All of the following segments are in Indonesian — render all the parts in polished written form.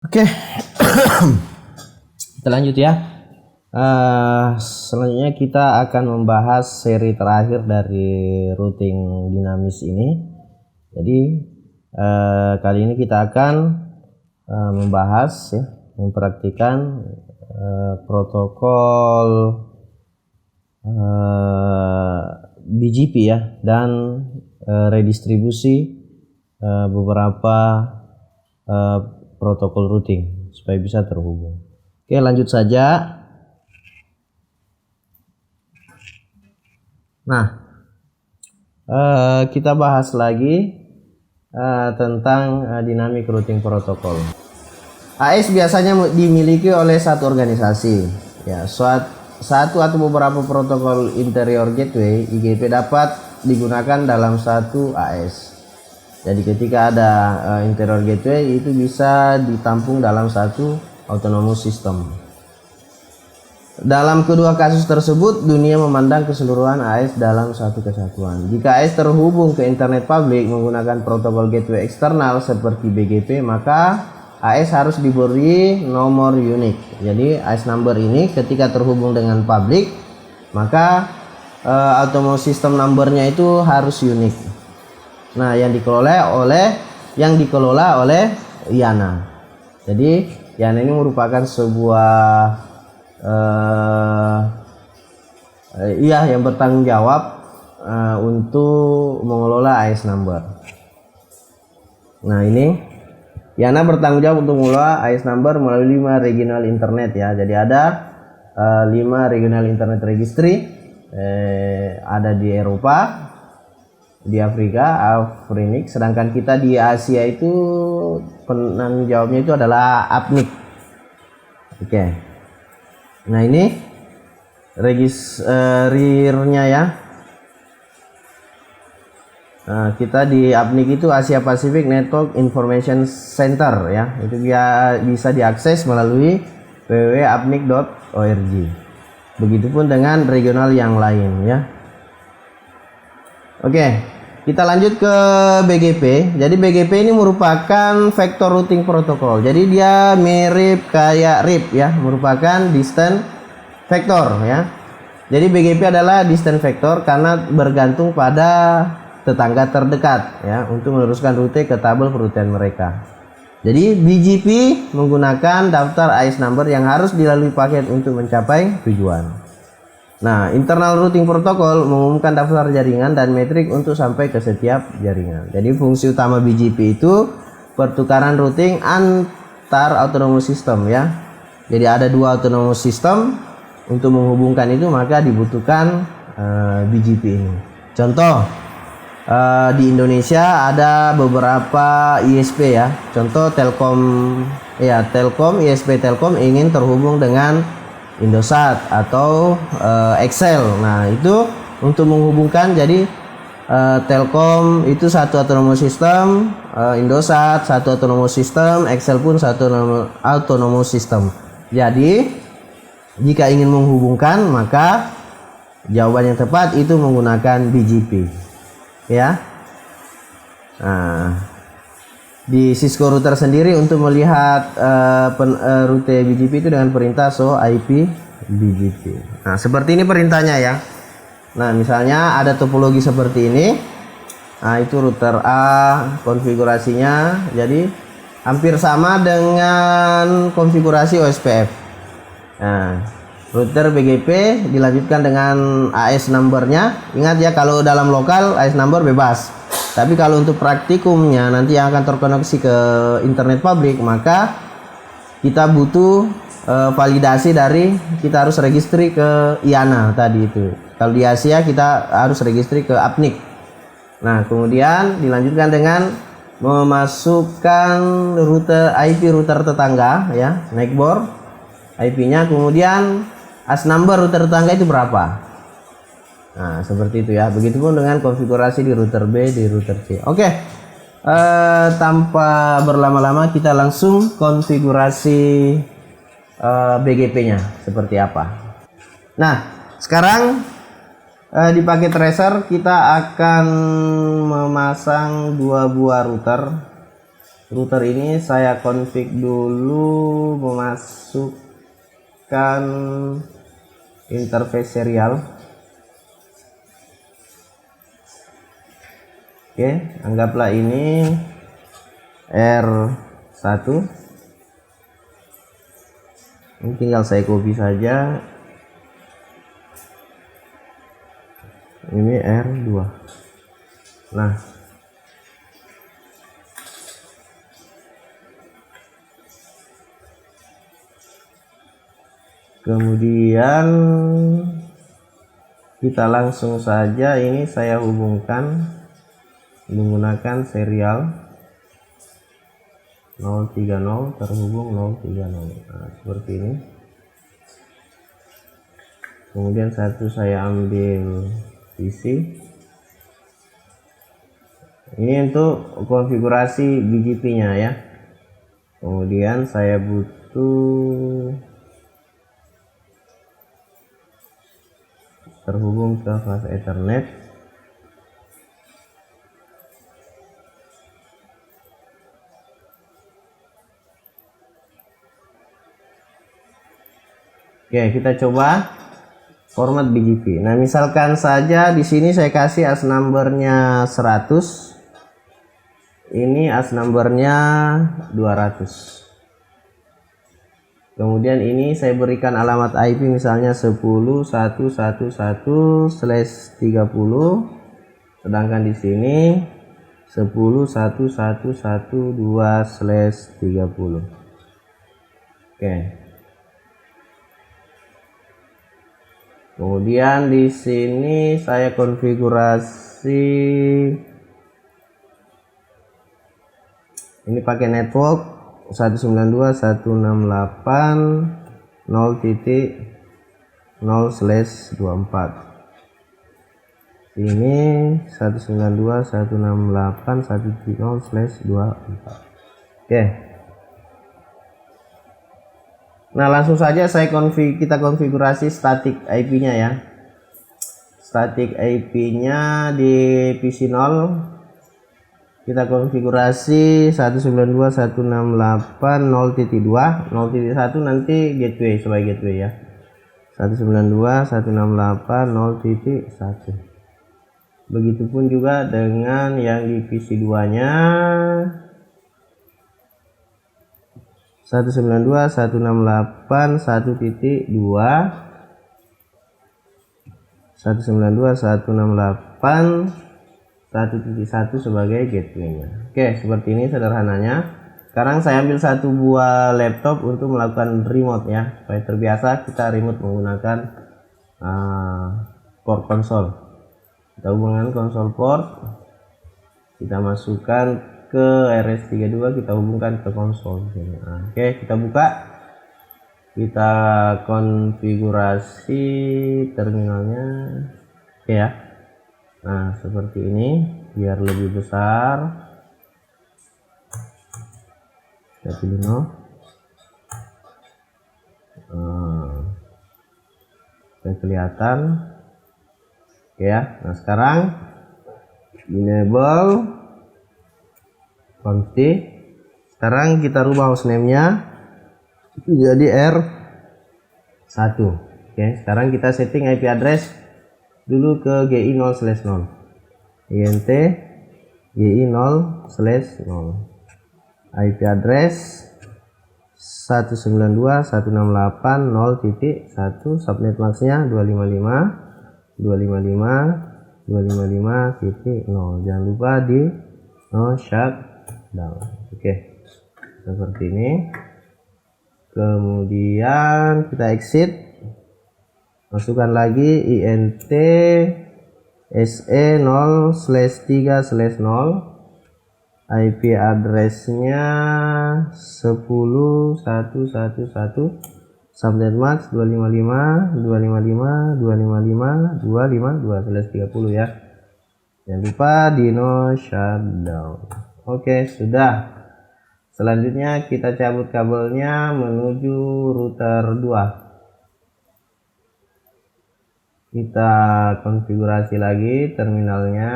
Oke, kita lanjut ya. Selanjutnya kita akan membahas seri terakhir dari routing dinamis ini. Jadi kali ini kita akan membahas ya, mempraktikkan protokol BGP ya, dan redistribusi beberapa protokol routing supaya bisa terhubung. Oke, lanjut saja. Nah, kita bahas lagi tentang dynamic routing protocol. AS biasanya dimiliki oleh satu organisasi. Ya, satu atau beberapa protokol interior gateway (IGP) dapat digunakan dalam satu AS. Jadi ketika ada interior gateway, itu bisa ditampung dalam satu autonomous system. Dalam kedua kasus tersebut, dunia memandang keseluruhan AS dalam satu kesatuan. Jika AS terhubung ke internet publik menggunakan protokol gateway eksternal seperti BGP, maka AS harus diberi nomor unik. Jadi AS number ini ketika terhubung dengan publik, maka autonomous system numbernya itu harus unik. Nah, yang dikelola oleh IANA. Jadi IANA ini merupakan sebuah yang bertanggung jawab untuk mengelola AS number. Nah, ini IANA bertanggung jawab untuk mengelola AS number melalui 5 regional internet ya. Jadi ada 5 regional internet registry, ada di Eropa, di Afrika, Afrinik, sedangkan kita di Asia itu penanggung jawabnya itu adalah APNIC. Oke. Nah, ini registernya ya. Nah, kita di APNIC itu Asia Pacific Network Information Center ya. Itu bisa diakses melalui www.apnic.org. Begitupun dengan regional yang lain ya. Oke, kita lanjut ke BGP. Jadi BGP ini merupakan vector routing protocol. Jadi dia mirip kayak RIP ya, merupakan distant vector ya. Jadi BGP adalah distant vector karena bergantung pada tetangga terdekat ya untuk meneruskan rute ke tabel perutian mereka. Jadi BGP menggunakan daftar AS number yang harus dilalui paket untuk mencapai tujuan. Nah, internal routing protocol mengumumkan daftar jaringan dan metrik untuk sampai ke setiap jaringan. Jadi fungsi utama BGP itu pertukaran routing antar autonomous system ya. Jadi ada 2 autonomous system, untuk menghubungkan itu maka dibutuhkan BGP ini. Contoh di Indonesia ada beberapa ISP ya. Contoh Telkom ya, ISP Telkom ingin terhubung dengan Indosat atau Excel. Nah, itu untuk menghubungkan, jadi Telkom itu satu autonomous system, Indosat satu autonomous system, Excel pun satu autonomous system. Jadi jika ingin menghubungkan, maka jawaban yang tepat itu menggunakan BGP ya. Nah, di Cisco router sendiri untuk melihat rute BGP itu dengan perintah show IP BGP. Nah, seperti ini perintahnya ya. Nah, misalnya ada topologi seperti ini. Nah, itu router A konfigurasinya. Jadi hampir sama dengan konfigurasi OSPF. Nah, router BGP dilanjutkan dengan AS numbernya. Ingat ya, kalau dalam lokal AS number bebas. Tapi kalau untuk praktikumnya nanti yang akan terkoneksi ke internet publik, maka kita butuh validasi dari, kita harus registry ke IANA tadi itu. Kalau di Asia kita harus registry ke APNIC. Nah, kemudian dilanjutkan dengan memasukkan IP router tetangga ya, neckboard IP-nya, kemudian AS number router tetangga itu berapa. Nah, seperti itu ya. Begitupun dengan konfigurasi di router B, di router C. Oke, tanpa berlama-lama kita langsung konfigurasi BGP-nya seperti apa. Nah, sekarang di paket tracer kita akan memasang 2 buah router router ini saya config dulu, memasukkan interface serial. Oke, anggaplah ini R1. Ini tinggal saya copy saja. Ini R2. Nah, kemudian kita langsung saja ini saya hubungkan menggunakan serial 030 terhubung 030. Nah, seperti ini. Kemudian satu saya ambil PC. Ini untuk konfigurasi BGP nya ya. Kemudian saya butuh terhubung ke flash Ethernet. Oke, kita coba format BGP. Nah, misalkan saja di sini saya kasih AS number-nya 100. Ini AS number-nya 200. Kemudian ini saya berikan alamat IP misalnya 10.111/30. Sedangkan di sini 10.1.112/30. Oke. Kemudian di sini saya konfigurasi ini pakai network 192.168.0.0/24. Ini 192.168.1.0/24. Oke. Nah, langsung saja kita konfigurasi static IP-nya ya. Static IP-nya di PC 0 kita konfigurasi 192.168.0.2. 0.1 nanti gateway sebagai gateway ya. 192.168.0.1. Begitupun juga dengan yang di PC 2-nya 192.168.1.2, 192.168.1.1 sebagai gateway-nya. Oke, seperti ini sederhananya. Sekarang saya ambil satu buah laptop untuk melakukan remote ya, supaya terbiasa kita remote menggunakan port konsol. Kita hubungkan konsol port, kita masukkan ke RS32, kita hubungkan ke konsol. Nah, oke, kita buka, kita konfigurasi terminalnya. Oke ya. Nah, seperti ini biar lebih besar. Kita pilih no. Kelihatan. Oke ya. Nah, sekarang enable config. Sekarang kita rubah hostname-nya jadi R1. Oke, sekarang kita setting IP address dulu ke GI 0/0. INT GI 0/0. IP address 192.168.0.1, subnet max-nya 255.255.255.0. Jangan lupa di no shutdown. Oke, seperti ini. Kemudian kita exit, masukkan lagi INT SE 0/3/0. IP address-nya 10.111, subnet max 255.255.255.252/30 ya. Jangan lupa di no shutdown. Oke, sudah. Selanjutnya kita cabut kabelnya menuju router 2. Kita konfigurasi lagi terminalnya.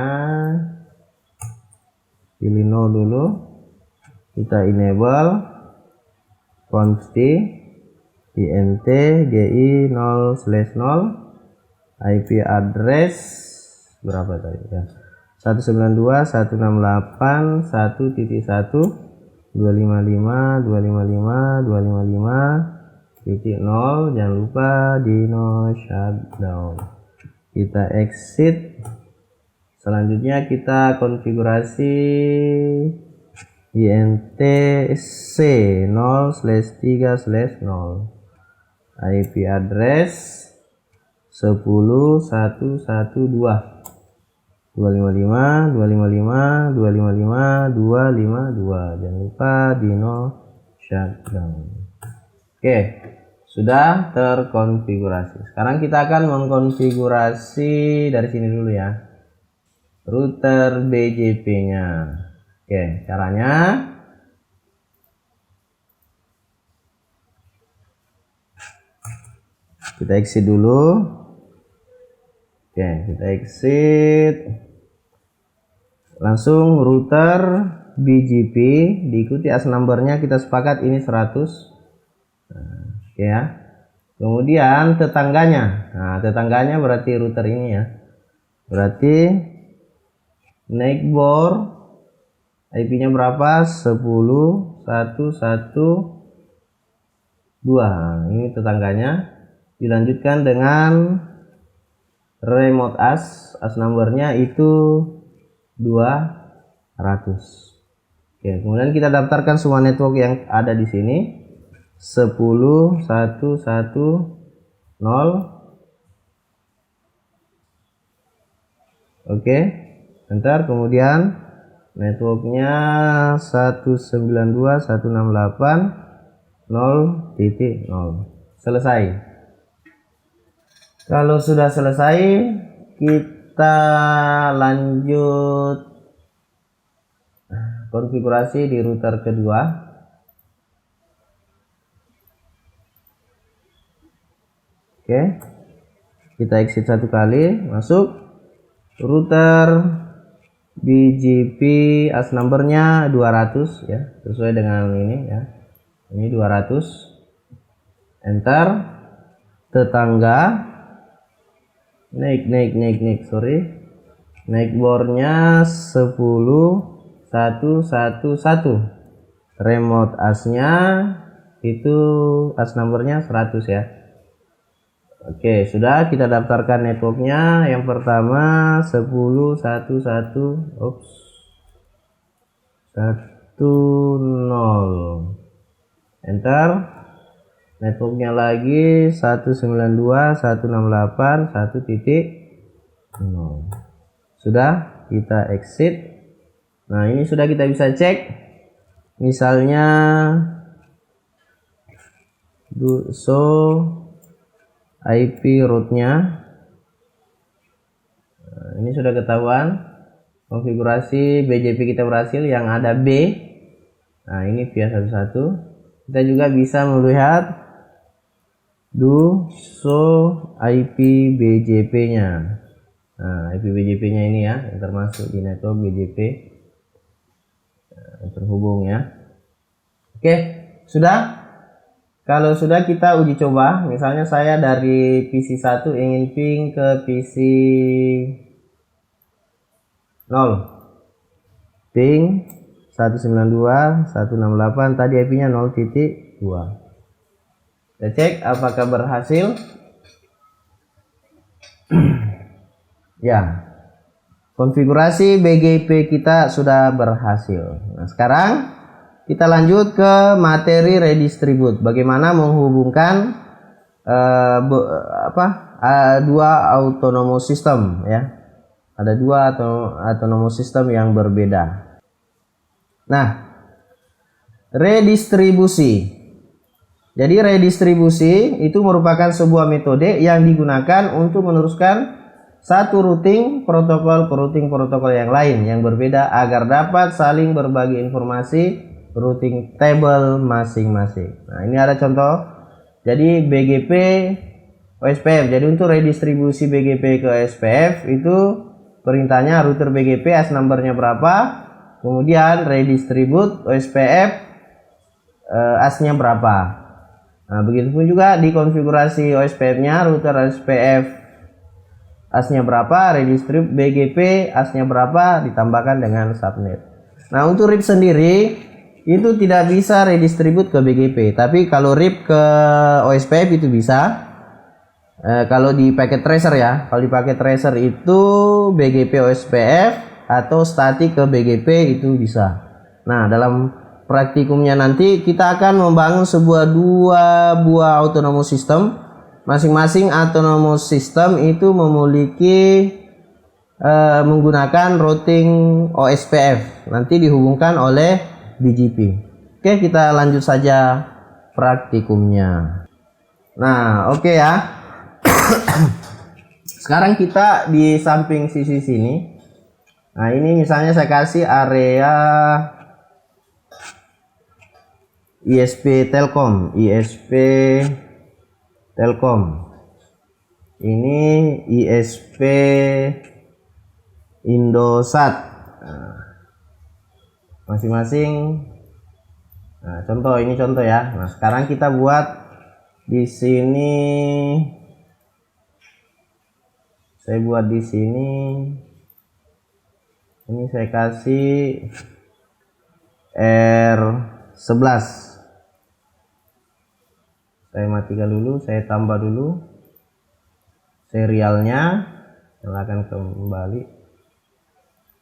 Pilih no dulu. kita enable const int gi 0/0 IP address berapa tadi ya, 192.168.1.255.255.255.0, jangan lupa dino shutdown. Kita exit. Selanjutnya kita konfigurasi int c 0/3/0 IP address 10.1.1.255.255.255.252, jangan lupa dino shutdown. Oke, sudah terkonfigurasi. Sekarang kita akan mengkonfigurasi dari sini dulu ya, router BGP nya. Oke, caranya kita exit dulu. Oke, kita exit, langsung router BGP diikuti as numbernya, kita sepakat ini 100. Oke ya, kemudian tetangganya, nah tetangganya berarti router ini ya, berarti neighbor IP nya berapa, 10.1.1.2. Nah, ini tetangganya. Dilanjutkan dengan remote as numbernya itu 200. Oke, kemudian kita daftarkan semua network yang ada di sini, 10.1.1.0. Oke, enter. Kemudian networknya 192.168.0.0. Selesai. Kalau sudah selesai, kita lanjut konfigurasi di router kedua. Oke, kita exit satu kali, masuk router BGP as numbernya 200 ya, sesuai dengan ini ya, ini 200. Enter. Tetangga naik bornya 10.1.1.1. remote asnya itu as numbernya 100 ya. Oke, sudah, kita daftarkan networknya. Yang pertama 10.1.1.10. Enter. Networknya lagi 192.168.1.0. Sudah, kita exit. Nah, ini sudah kita bisa cek. Misalnya show IP rootnya. Nah, ini sudah ketahuan. Konfigurasi BGP kita berhasil, yang ada B. Nah, ini via 11. Kita juga bisa melihat do show IP BGP-nya. Nah, IP BGP-nya ini ya, yang termasuk di network BGP terhubung ya. Oke, sudah. Kalau sudah, kita uji coba. Misalnya saya dari PC 1 ingin ping ke PC 0. Ping 192.168, tadi IP-nya 0.2. Kita cek apakah berhasil. Ya, konfigurasi BGP kita sudah berhasil. Nah, sekarang kita lanjut ke materi redistribute. Bagaimana menghubungkan dua autonomous system ya. Ada dua autonomous system yang berbeda. Nah, redistribusi. Jadi redistribusi itu merupakan sebuah metode yang digunakan untuk meneruskan satu routing protokol ke routing protokol yang lain yang berbeda agar dapat saling berbagi informasi routing table masing-masing. Nah, ini ada contoh. Jadi BGP OSPF. Jadi untuk redistribusi BGP ke SPF itu perintahnya router BGP as numbernya berapa, kemudian redistribute OSPF ASnya berapa. Nah, begitupun juga di konfigurasi OSPF-nya, router OSPF ASnya berapa, redistribute BGP ASnya berapa, ditambahkan dengan subnet. Nah, untuk RIP sendiri itu tidak bisa redistribute ke BGP, tapi kalau RIP ke OSPF itu bisa. Kalau di packet tracer ya, kalau di packet tracer itu BGP OSPF atau static ke BGP itu bisa. Nah, dalam praktikumnya nanti kita akan membangun dua buah autonomous system. Masing-masing autonomous system itu memiliki menggunakan routing OSPF, nanti dihubungkan oleh BGP. Oke, kita lanjut saja praktikumnya. Nah, oke ya. Sekarang kita di samping sisi sini. Nah, ini misalnya saya kasih area ISP Telkom, ini ISP Indosat. Nah, masing-masing. Nah, contoh ini contoh ya. Nah, sekarang kita buat di sini. Saya buat di sini. Ini saya kasih R11. Saya matikan dulu, saya tambah dulu serialnya, nyalakan kembali.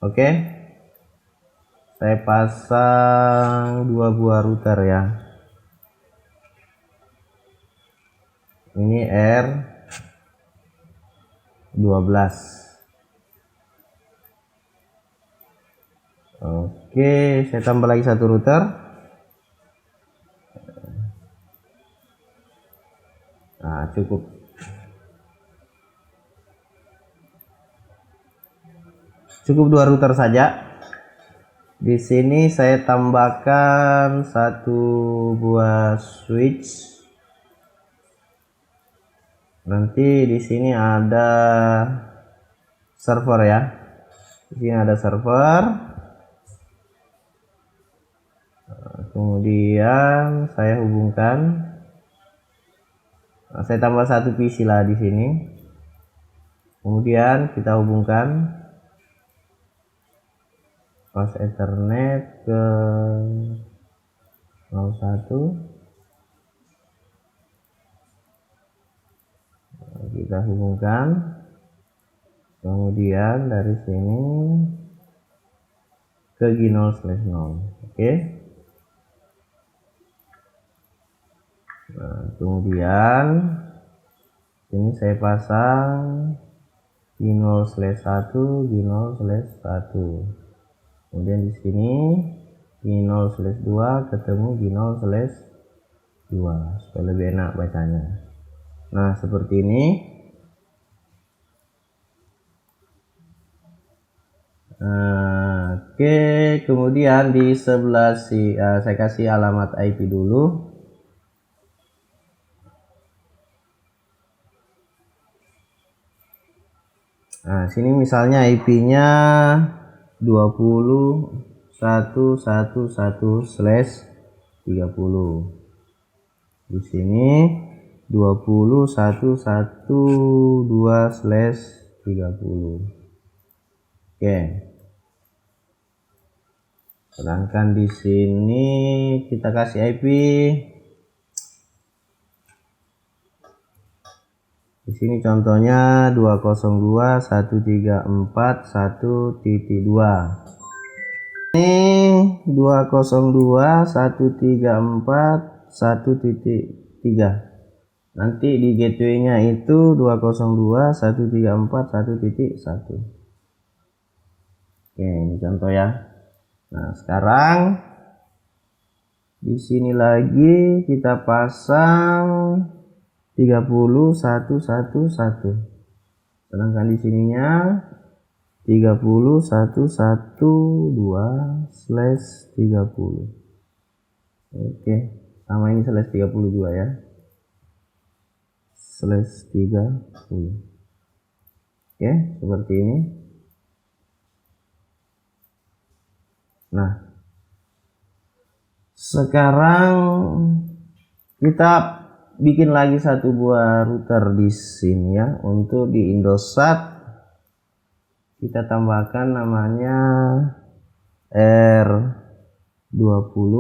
Oke, saya pasang dua buah router ya. Ini R12. Oke, saya tambah lagi satu router. Nah, cukup. Cukup dua router saja. Di sini saya tambahkan satu buah switch. Nanti di sini ada server ya. Di sini ada server. Kemudian saya hubungkan. Nah, saya tambah satu PC lah di sini. Kemudian kita hubungkan pas Ethernet ke 01. Nah, kita hubungkan. Kemudian dari sini ke G0/0. Oke. Nah, kemudian ini saya pasang G0/1, G0/1. Kemudian di sini G0/2 ketemu G0/2 supaya lebih enak bacanya. Nah, seperti ini. Oke, kemudian di sebelah saya kasih alamat IP dulu. Nah, sini misalnya IP-nya 20.111/30. Di sini 20.112/30. Oke. Sedangkan di sini kita kasih IP. Di sini contohnya 202.134.1.2. Ini 202.134.1.3. Nanti di gateway-nya itu 202.134.1.1. Oke, ini contoh ya. Nah, sekarang di sini lagi kita pasang 30.111. Sedangkan di sininya 30.112/30. Oke, sama ini /30 juga ya. /30. Oke, seperti ini. Nah, sekarang kita bikin lagi satu buah router di sini ya. Untuk di Indosat kita tambahkan namanya R20.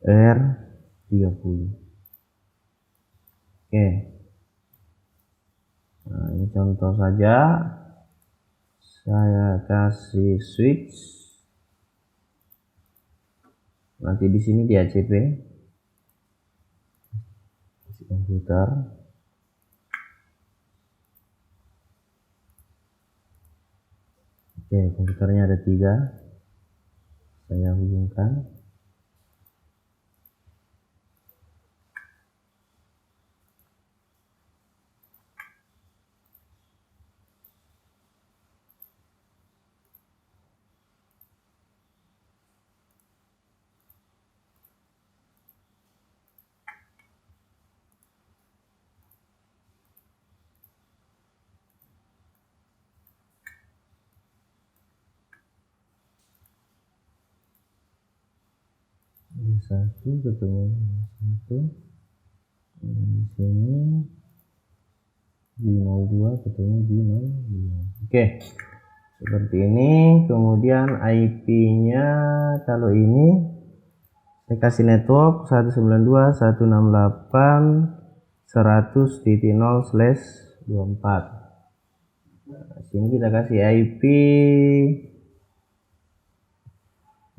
R30. Oke. Nah, ini contoh saja. Saya kasih switch. Nanti di sini di ACP. Komputer. Oke, komputernya ada 3. Saya hubungkan. Di 1 ketemu 1. Di sini di 02 ketemu di 02. Oke, seperti ini. Kemudian IP-nya kalau ini saya kasih network 192.168.100.0/24. Nah, sini kita kasih IP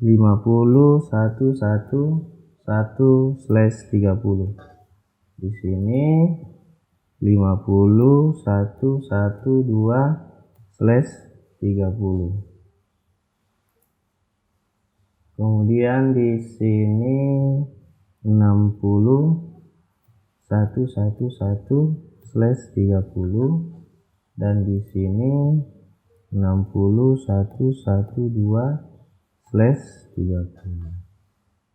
50.111.1/30. Di sini 50.112/30. Kemudian di sini 60.111/30 dan di sini 60.112/30.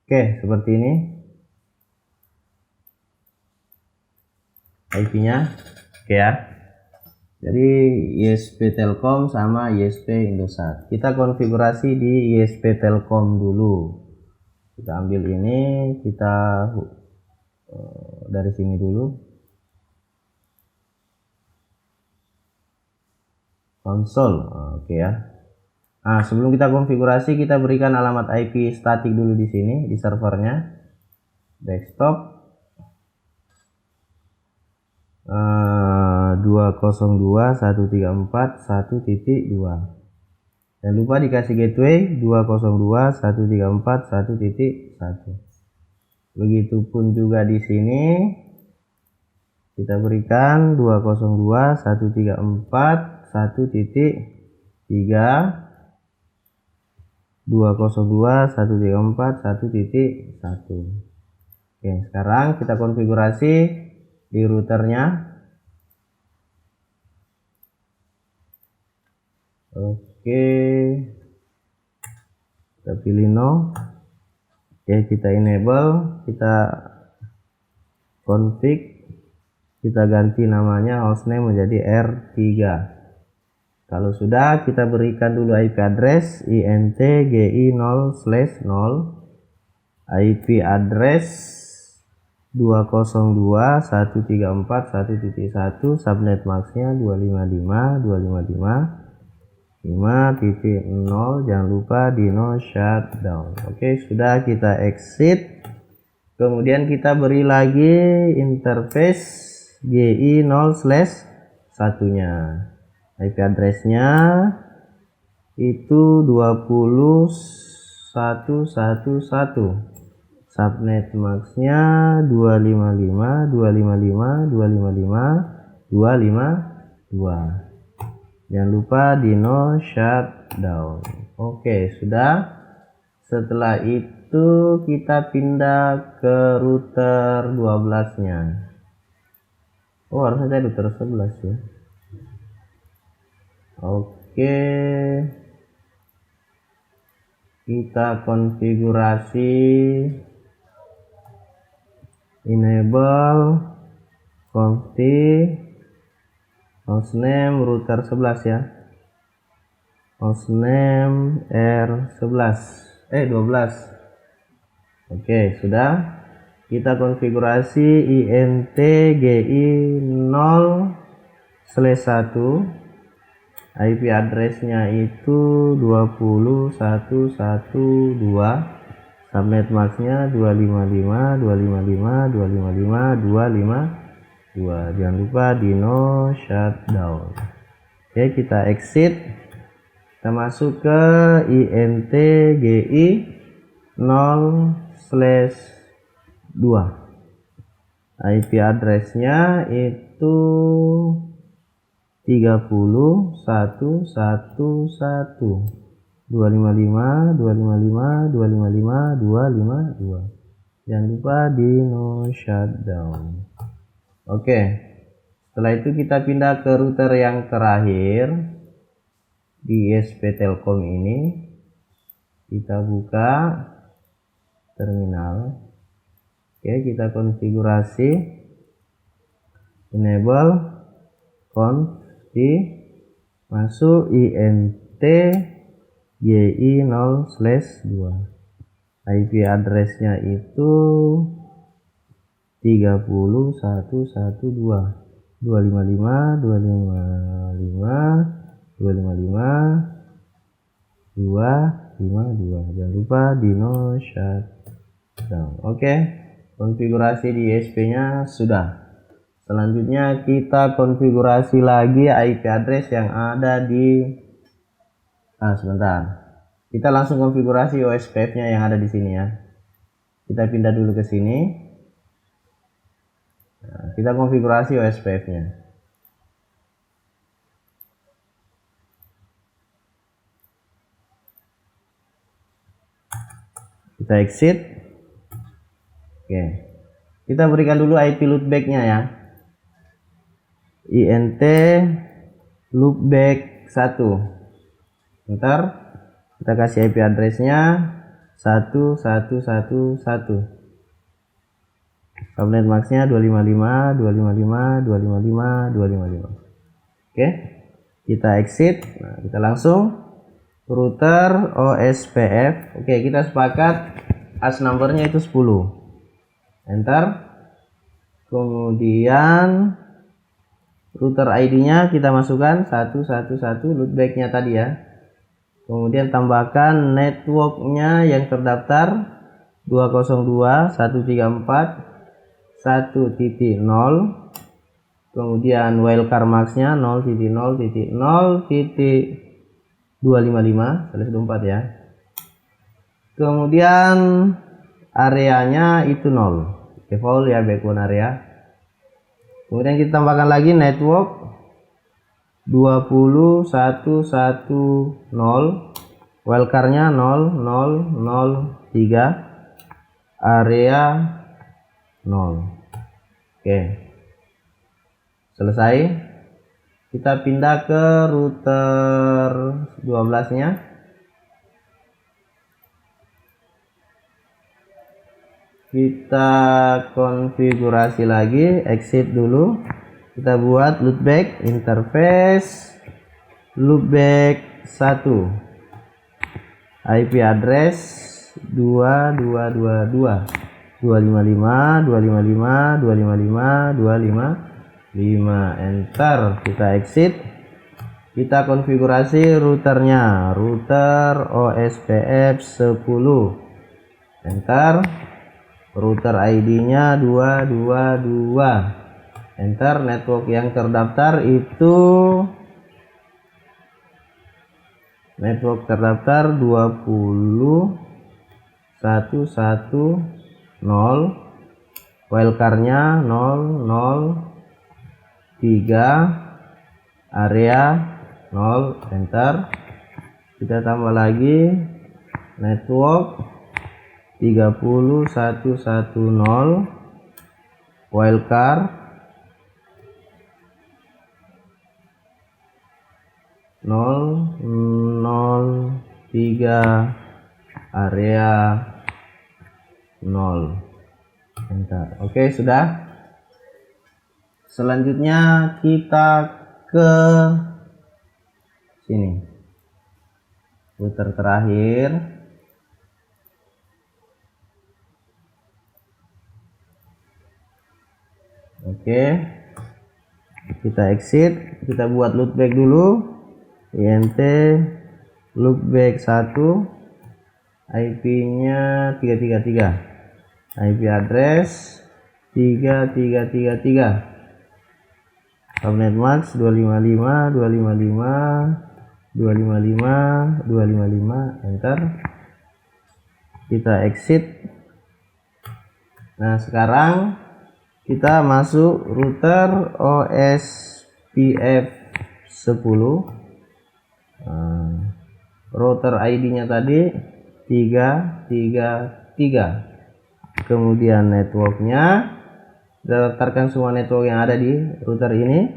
Oke, seperti ini IP-nya. Oke ya. Jadi ISP Telkom sama ISP Indosat. Kita konfigurasi di ISP Telkom dulu. Kita ambil ini, kita dari sini dulu. Konsol. Oke ya. Nah, sebelum kita konfigurasi, kita berikan alamat IP statik dulu di sini di servernya. Desktop 202.134.1.2. Jangan lupa dikasih gateway 202.134.1.1. Begitupun juga di sini kita berikan 202.134.1.3, 202.134.1.1. Oke, sekarang kita konfigurasi di routernya. Oke, kita pilih no. Oke, kita enable, kita config, kita ganti namanya hostname menjadi R3. Kalau sudah, kita berikan dulu IP address intgi0/0, IP address 202.134.1.1, subnet maxnya 255.255.5.0. Jangan lupa di no shutdown. Oke, sudah, kita exit. Kemudian kita beri lagi interface GI0/1-nya. IP addressnya itu 20.111. Subnet maxnya 255.255.255.252. Jangan lupa di no shutdown. Oke, sudah. Setelah itu kita pindah ke router 12-nya. Oh, harusnya saya router 11 ya. Oke, kita konfigurasi enable conft hostname router 11 ya, hostname R11 12. Oke, sudah. Kita konfigurasi int gi 0/1, IP addressnya itu 20.112, subnet maxnya 255.255.255.252. Jangan lupa dino shutdown. Oke, kita exit, kita masuk ke int gi 0/2, IP addressnya itu 30.111.255.255.252. Jangan lupa dino shutdown. Oke, setelah itu kita pindah ke router yang terakhir di ISP Telkom ini. Kita buka terminal. Oke, kita konfigurasi enable conf, masuk int gi 0/2, IP addressnya itu 30.111.255.255.252. Jangan lupa dino shutdown. Oke, konfigurasi di ISP nya sudah. Selanjutnya kita konfigurasi lagi IP address yang ada di sebentar. Kita langsung konfigurasi OSPF nya yang ada di sini ya. Kita pindah dulu ke sini. Nah, kita konfigurasi OSPF nya. Kita exit. Oke, kita berikan dulu IP loopback nya ya, int loopback 1. Ntar kita kasih IP addressnya 1111, subnet maxnya 255.255.255.255. Oke, kita exit. Nah, kita langsung router OSPF. Oke, kita sepakat AS numbernya itu 10. Enter. Kemudian router ID-nya kita masukkan 111, loopback-nya tadi ya. Kemudian tambahkan network-nya yang terdaftar 202.134.1.0. Kemudian wildcard max-nya 0.0.0.255/24 ya. Kemudian areanya itu 0, default ya, backbone area. Kemudian kita tambahkan lagi network 20.110, wildcardnya 0003, area 0. Oke, selesai. Kita pindah ke router 12 nya. Kita konfigurasi lagi, exit dulu. Kita buat loopback interface loopback 1, IP address 22.255.255.255.255. Enter. Kita exit. Kita konfigurasi routernya, router OSPF 10. Enter. Router ID-nya 222. Enter. Network yang terdaftar itu network terdaftar 20.110, wildcardnya 003, area 0. Enter. Kita tambah lagi network 30.110, wildcard 003, area 0. Enter. Oke, sudah. Selanjutnya kita ke sini, router terakhir. Oke, kita exit, kita buat loopback dulu. INT loopback 1, IP-nya 333, IP address 3333, subnet max 255 255 255 255, enter. Kita exit. Nah, sekarang kita masuk router OSPF 10. Router ID-nya tadi 333. Kemudian networknya kita daftarkan semua network yang ada di router ini,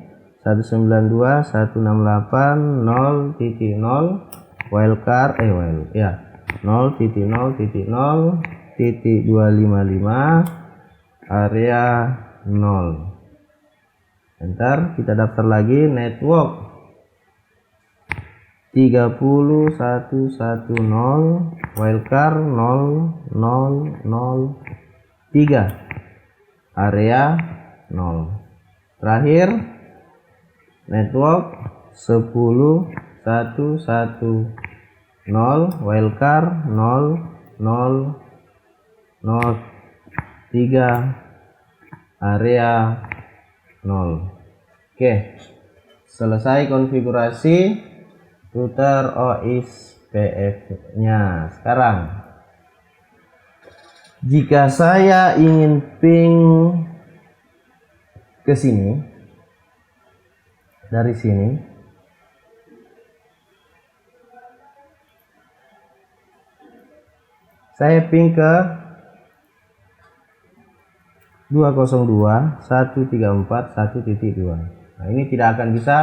192.168.0.0 wildcard 0.0.0.255 area 0, enter. Kita daftar lagi network 30.110 wildcard 0003 area 0. Terakhir network 10.110 wildcard 0003 area 0. Oke, selesai konfigurasi router OSPF nya. Sekarang jika saya ingin ping ke sini, dari sini, saya ping ke 202.134.1.2. Nah, ini tidak akan bisa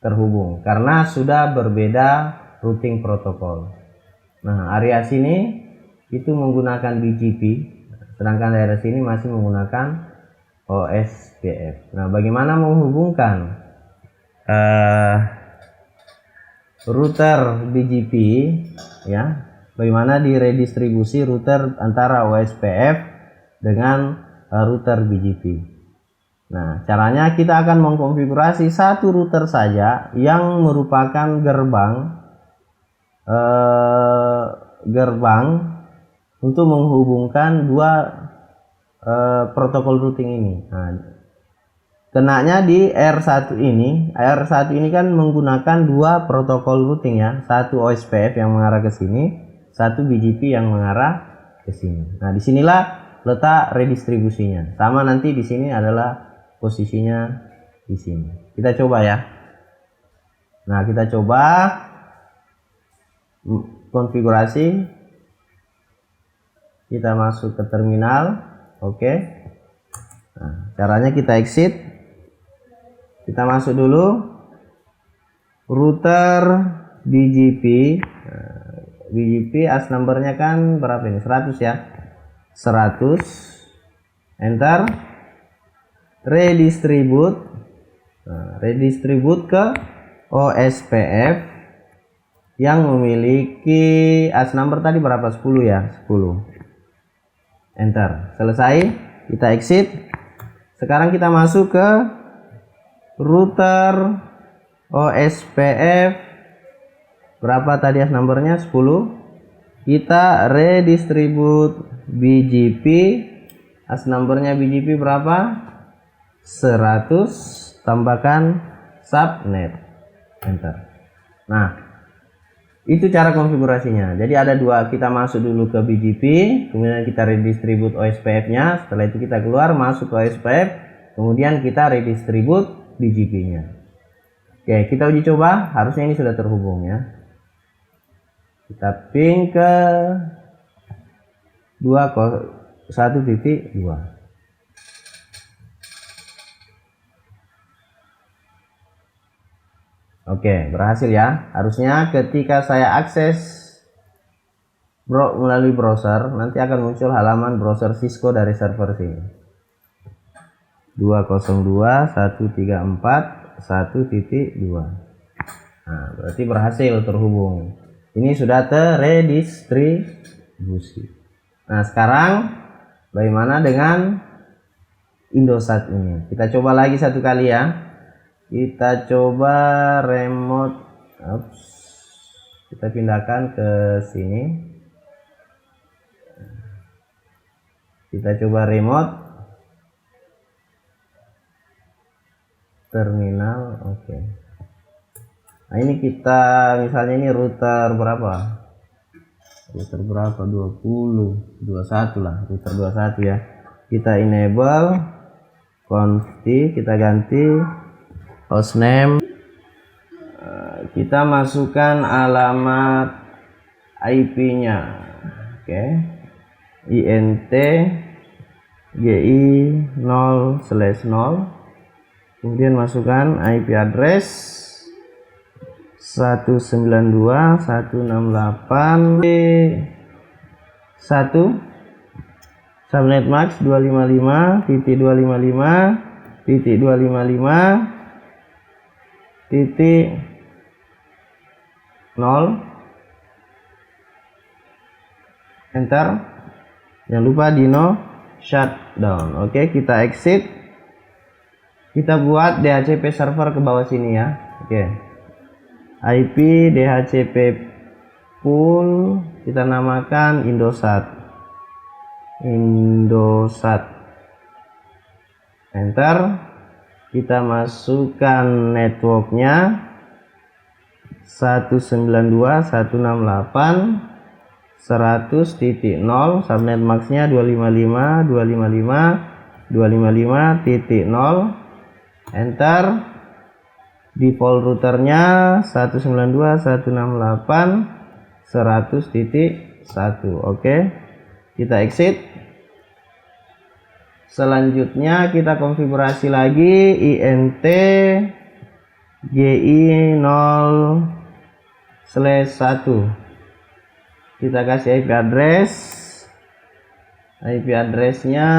terhubung karena sudah berbeda routing protokol. Nah, area sini itu menggunakan BGP, sedangkan daerah sini masih menggunakan OSPF. Nah, bagaimana menghubungkan router BGP ya? Bagaimana diredistribusi router antara OSPF dengan router BGP? Nah, caranya kita akan mengkonfigurasi satu router saja yang merupakan gerbang untuk menghubungkan dua protokol routing ini. Nah, kenanya di R1 ini. R1 ini kan menggunakan dua protokol routing ya, satu OSPF yang mengarah ke sini, satu BGP yang mengarah ke sini. Nah, disinilah letak redistribusinya. Sama nanti di sini adalah posisinya di sini. Kita coba ya. Nah, kita coba konfigurasi. Kita masuk ke terminal. Oke. Nah, caranya kita exit. Kita masuk dulu router BGP. BGP as numbernya kan berapa ini? 100 ya. 100. Enter. Redistribute. Nah, redistribute ke OSPF yang memiliki as number tadi berapa? 10 ya, 10. Enter. Selesai. Kita exit. Sekarang kita masuk ke router OSPF berapa tadi as numbernya? 10. Kita redistribute BGP. As numbernya BGP berapa? 100, tambahkan subnet, enter. Nah, itu cara konfigurasinya. Jadi ada dua, kita masuk dulu ke BGP, kemudian kita redistribute OSPF nya, setelah itu kita keluar masuk ke OSPF, kemudian kita redistribute BGP nya. Oke, kita uji coba, harusnya ini sudah terhubung ya. Kita ping ke 1.2. Oke, berhasil ya. Harusnya ketika saya akses melalui browser, nanti akan muncul halaman browser Cisco dari server sini. 202.134.1.2. Nah, berarti berhasil terhubung. Ini sudah terredistribusi. Nah, sekarang bagaimana dengan Indosat ini? Kita coba lagi satu kali ya. Kita coba remote. Kita pindahkan ke sini. Kita coba remote terminal. Oke. Nah, ini kita misalnya ini router berapa? Router berapa? 20, 21 lah, router 21 ya. Kita enable conft, kita ganti hostname. Kita masukkan alamat IP-nya. Oke. INT GI 0/0. Kemudian masukkan IP address 192.168.1 subnet max 255.255.0. enter. Jangan lupa Dino shutdown. Oke, kita exit. Kita buat DHCP server ke bawah sini ya. Oke. IP DHCP pool kita namakan Indosat. Enter. Kita masukkan networknya 192.168.100.0, subnet maxnya 255.255.255.0. enter. Default routernya 192.168.100.1. Oke, kita exit. Selanjutnya kita konfigurasi lagi INT GI 0/1. Kita kasih IP address. IP addressnya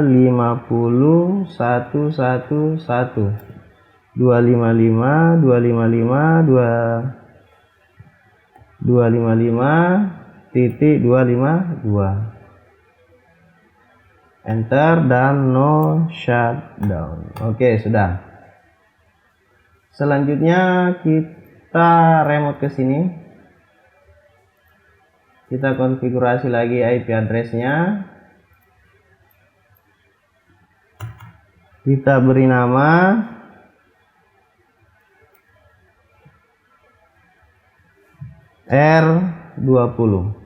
50.1.1.255.255.252. Enter dan no shutdown. Oke, sudah. Selanjutnya kita remote ke sini. Kita konfigurasi lagi IP addressnya. Kita beri nama R20.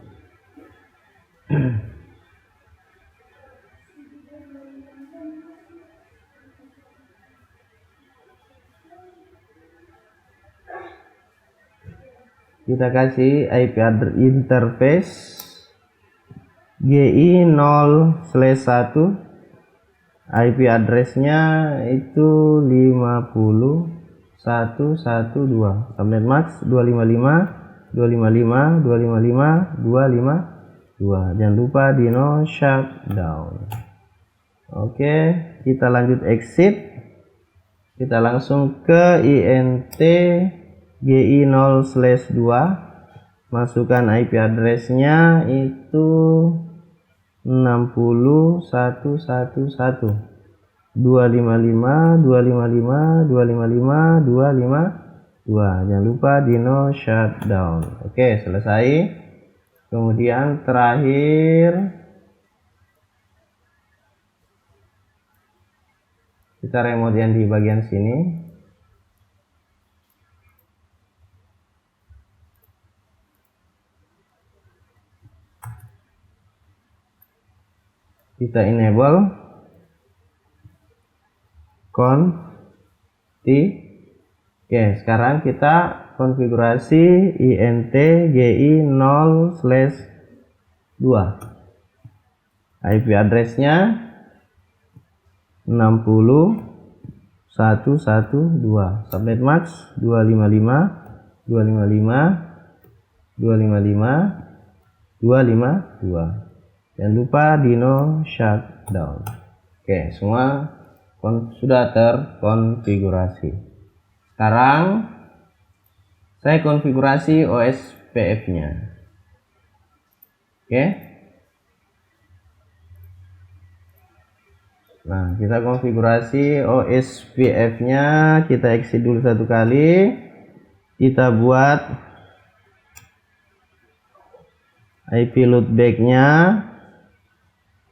Kita kasih IP address interface GI 0/1. IP addressnya itu 50.112. Subnet max 255.255.255.252. Jangan lupa Dino shutdown. Oke, kita lanjut exit. Kita langsung ke INT GI 0/2. Masukkan IP addressnya itu 60.111.255.255.255.252. Jangan lupa Dino shutdown. Oke, selesai. Kemudian terakhir kita remote yang di bagian sini. Kita enable conft. Oke, sekarang kita konfigurasi INT GI 0/2. IP addressnya 60.112. Subnet max 255.255.255.252. Jangan lupa Dino shutdown. Oke, semua sudah terkonfigurasi. Sekarang saya konfigurasi OSPF-nya. Oke. Nah, kita konfigurasi OSPF-nya, kita exit dulu satu kali. Kita buat IP loopback-nya,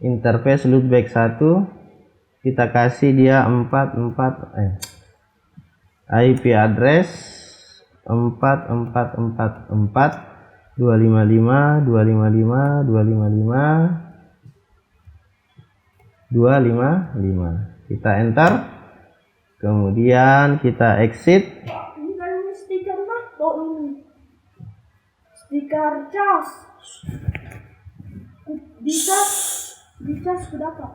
interface loopback 1, kita kasih dia 44 IP address 4444 255 255 255 255. Kita enter, kemudian kita exit. Stiker cas bisa sudah Pak.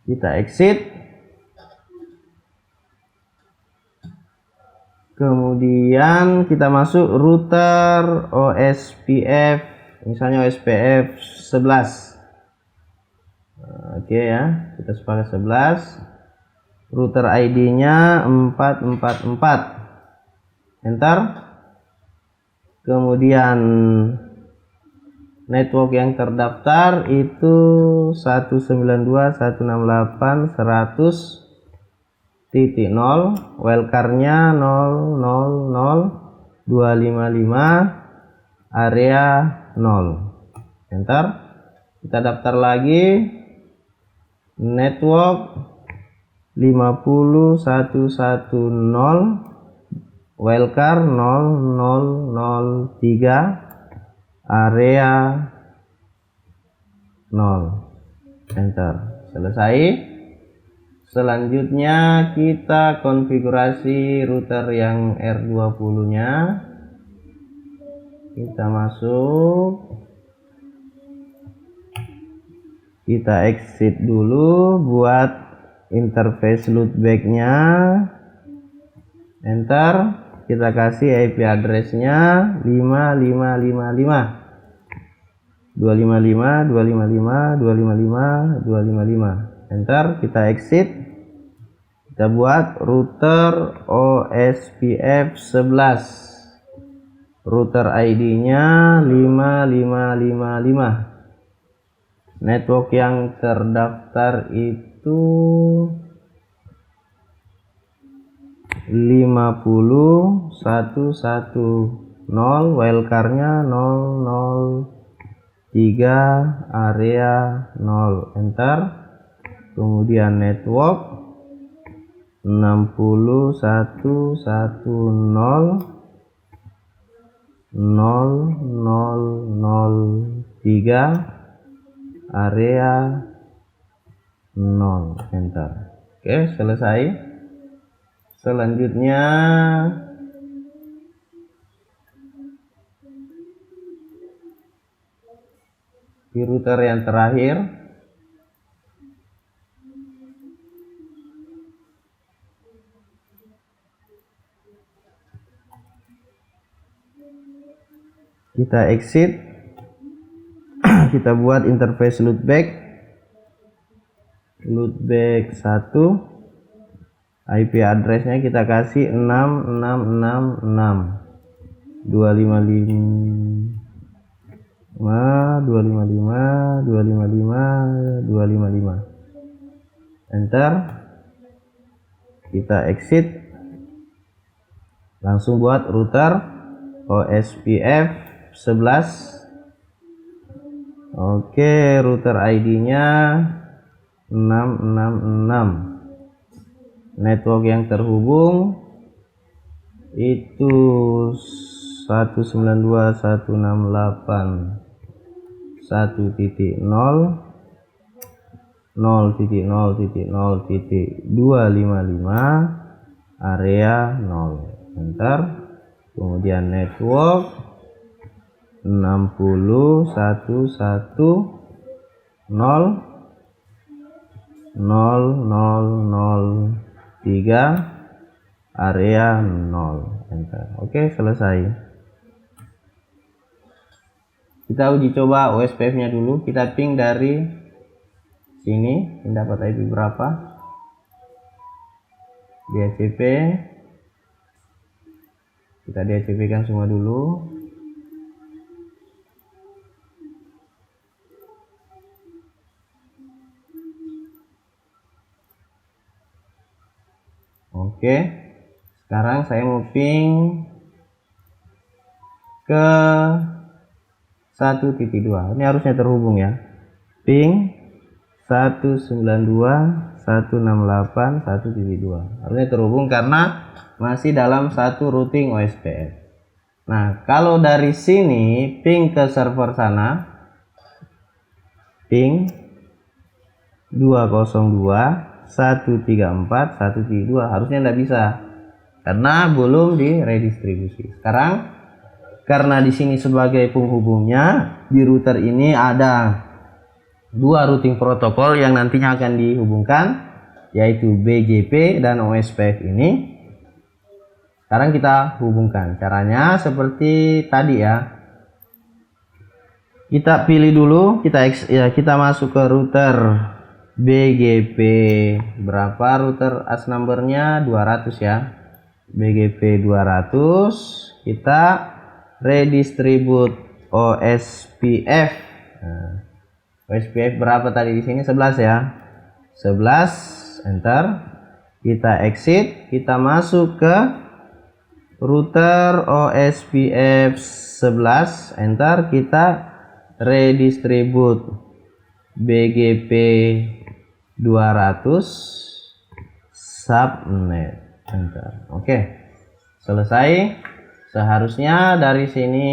Kita exit, kemudian kita masuk router OSPF, misalnya OSPF 11. Oke ya, kita sepakat 11. Router ID-nya 444. Enter. Kemudian network yang terdaftar itu 192.168.100.0, wildcard-nya 000255, area 0. Enter. Kita daftar lagi, network 50110, wildcard 0003, area 0. Enter. Selesai. Selanjutnya kita konfigurasi router yang R20 nya. Kita masuk, kita exit dulu, buat interface loopback nya, enter. Kita kasih IP address-nya 5555 255 255 255 255. Enter. Kita exit. Kita buat router OSPF 11. Router ID-nya 5555. Network yang terdaftar itu 50110, wildcard-nya 003, area 0. Enter. Kemudian network 60110 0003, area 0. Enter. Oke, selesai. Selanjutnya di router yang terakhir kita exit. Kita buat interface loopback 1. IP address-nya kita kasih 6666 255 255 255 255. Enter. Kita exit. Langsung buat router OSPF 11. Oke, router ID-nya 666. Network yang terhubung itu 192.168.1.0 0.0.0.255, area 0. Enter. Kemudian network 60.110.0.003, area 0. Enter. Oke, selesai. Kita uji coba OSPF-nya dulu. Kita ping dari sini, dapat IP berapa. DHCP. Kita DHCP kan semua dulu. Oke, sekarang saya mau ping ke 1.2. Ini harusnya terhubung ya. Ping 192.168.1.2 harusnya terhubung karena masih dalam satu routing OSPF. Nah, kalau dari sini ping ke server sana, ping 202.134.132 harusnya tidak bisa karena belum diredistribusi. Sekarang karena di sini sebagai penghubungnya, di router ini ada dua routing protokol yang nantinya akan dihubungkan, yaitu BGP dan OSPF ini. Sekarang kita hubungkan. Caranya seperti tadi ya. Kita pilih dulu, kita masuk ke router BGP berapa, router AS numbernya 200 ya. BGP 200, kita redistribute OSPF. Nah, OSPF berapa tadi di sini? 11 ya. 11, enter. Kita exit, kita masuk ke router OSPF 11, enter. Kita redistribute BGP 200 subnet, enter. Oke, selesai. Seharusnya dari sini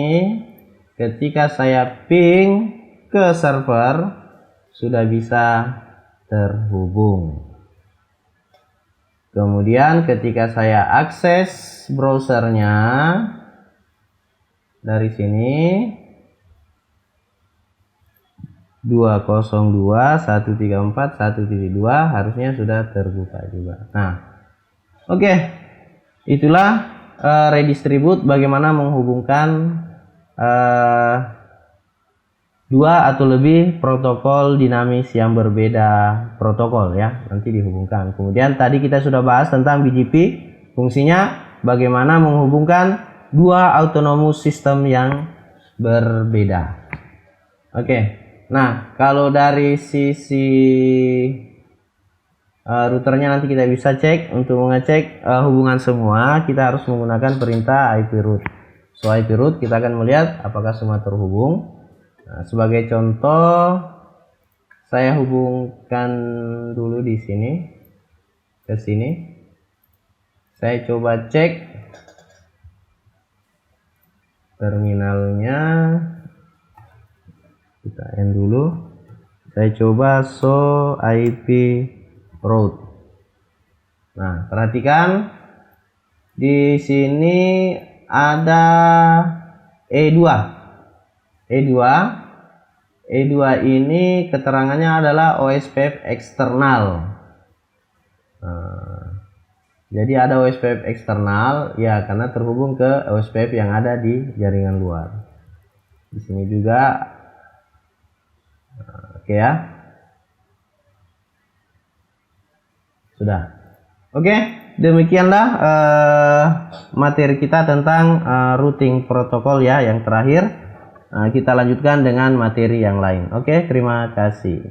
ketika saya ping ke server sudah bisa terhubung. Kemudian ketika saya akses browsernya dari sini 202.134.1.2 harusnya sudah terbuka juga. Nah, oke, itulah redistribute, bagaimana menghubungkan dua atau lebih protokol dinamis yang berbeda protokol ya, nanti dihubungkan. Kemudian tadi kita sudah bahas tentang BGP, fungsinya bagaimana menghubungkan dua autonomous system yang berbeda. Oke. Nah, kalau dari sisi routernya nanti kita bisa cek. Untuk mengecek hubungan semua, kita harus menggunakan perintah IP root. So IP root kita akan melihat apakah semua terhubung. Nah, sebagai contoh, saya hubungkan dulu di sini ke sini. Saya coba cek terminalnya. Kita end dulu. Saya coba show IP route. Nah, perhatikan di sini ada E2. E2 ini keterangannya adalah OSPF eksternal. Nah, jadi ada OSPF eksternal ya karena terhubung ke OSPF yang ada di jaringan luar. Di sini juga. Oke ya, sudah. Oke, demikianlah materi kita tentang routing protokol ya yang terakhir. Kita lanjutkan dengan materi yang lain. Oke, terima kasih.